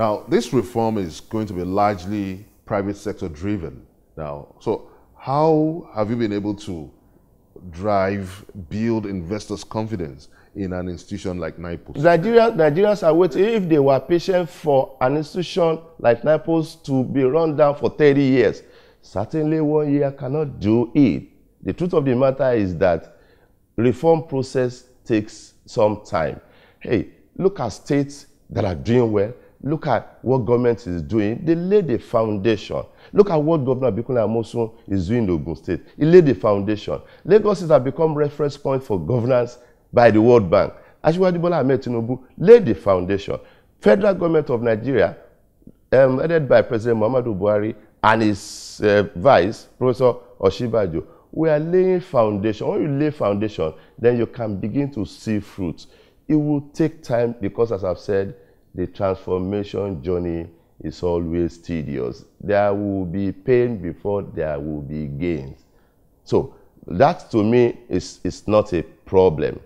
Now, this reform is going to be largely private sector driven now. So how have you been able to build investors' confidence in an institution like NIPOST? Nigerians are waiting. If they were patient for an institution like NIPOST to be run down for 30 years, certainly 1 year cannot do it. The truth of the matter is that reform process takes some time. Hey, look at states that are doing well. Look at what government is doing. They laid the foundation. Look at what Governor Abikunle Amosun is doing in Ogun State. He laid the foundation. Lagos has become reference point for governance by the World Bank. Asiwaju Bola Ahmed Tinubu laid the foundation. Federal government of Nigeria, headed by President Muhammadu Buhari and his vice, Professor Oshibajo, we are laying foundation. When you lay foundation, then you can begin to see fruits. It will take time because, as I've said, the transformation journey is always tedious. There will be pain before there will be gains. So that, to me, is not a problem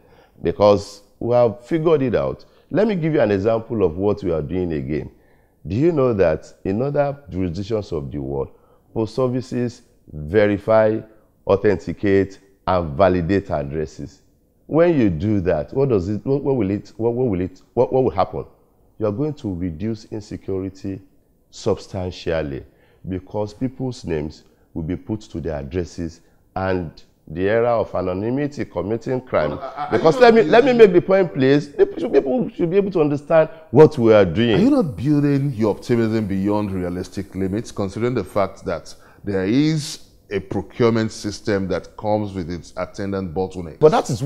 because we have figured it out. Let me give you an example of what we are doing again. Do you know that in other jurisdictions of the world, post offices verify, authenticate, and validate addresses? When you do that, what will happen? You are going to reduce insecurity substantially because people's names will be put to their addresses and the era of anonymity committing crime. Because let me make the point, please. People should be able to understand what we are doing. Are you not building your optimism beyond realistic limits, considering the fact that there is a procurement system that comes with its attendant bottlenecks? But that is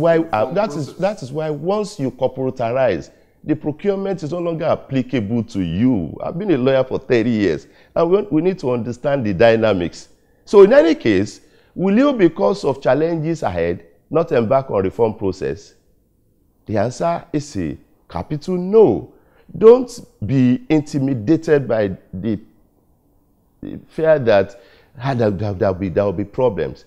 why once you corporatarize, the procurement is no longer applicable to you. I've been a lawyer for 30 years, and we need to understand the dynamics. So in any case, will you, because of challenges ahead, not embark on reform process? The answer is a capital no. Don't be intimidated by the fear that there will be problems.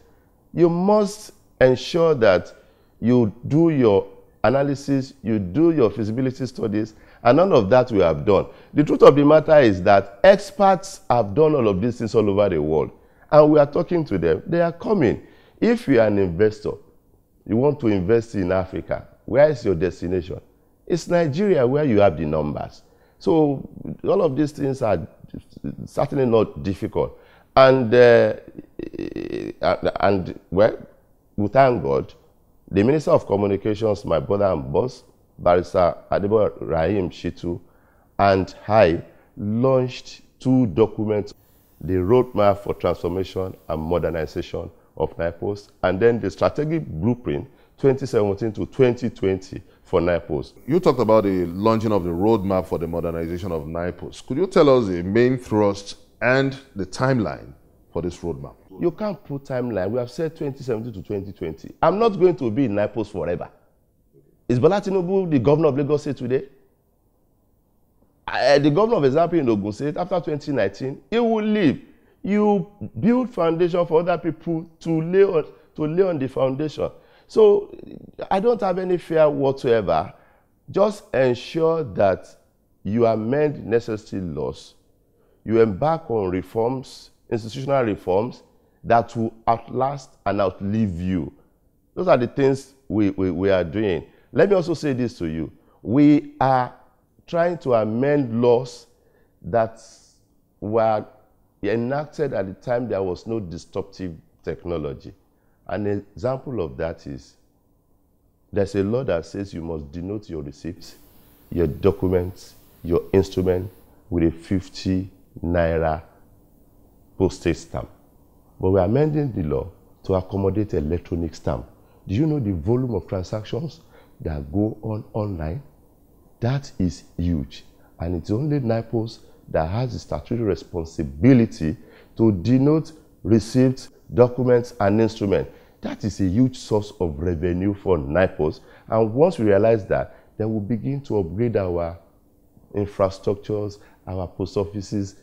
You must ensure that you do your analysis, you do your feasibility studies, and none of that we have done. The truth of the matter is that experts have done all of these things all over the world, and we are talking to them. They are coming. If you are an investor, you want to invest in Africa, where is your destination? It's Nigeria, where you have the numbers. So all of these things are certainly not difficult. And well, we thank God, the Minister of Communications, my brother and boss, Barrister Adegbuyi, and I launched 2 documents, the Roadmap for Transformation and Modernization of NIPOST, and then the Strategic Blueprint 2017 to 2020 for NIPOST. You talked about the launching of the Roadmap for the Modernization of NIPOST. Could you tell us the main thrust and the timeline for this roadmap? You can't put timeline. We have said 2017 to 2020. I'm not going to be in NIPOST forever. Is Bola Tinubu the governor of Lagos State today? The governor of example in Ogun State, after 2019, he will leave. You build foundation for other people to lay on the foundation. So I don't have any fear whatsoever. Just ensure that you amend necessary laws. You embark on reforms, institutional reforms, that will outlast and outlive you. Those are the things we are doing. Let me also say this to you. We are trying to amend laws that were enacted at the time there was no disruptive technology. An example of that is, there's a law that says you must denote your receipts, your documents, your instrument with a 50 naira postage stamp. But we're amending the law to accommodate electronic stamp. Do you know the volume of transactions that go on online? That is huge. And it's only NIPOST that has the statutory responsibility to denote receipts, documents, and instruments. That is a huge source of revenue for NIPOST. And once we realize that, then we'll begin to upgrade our infrastructures, our post offices,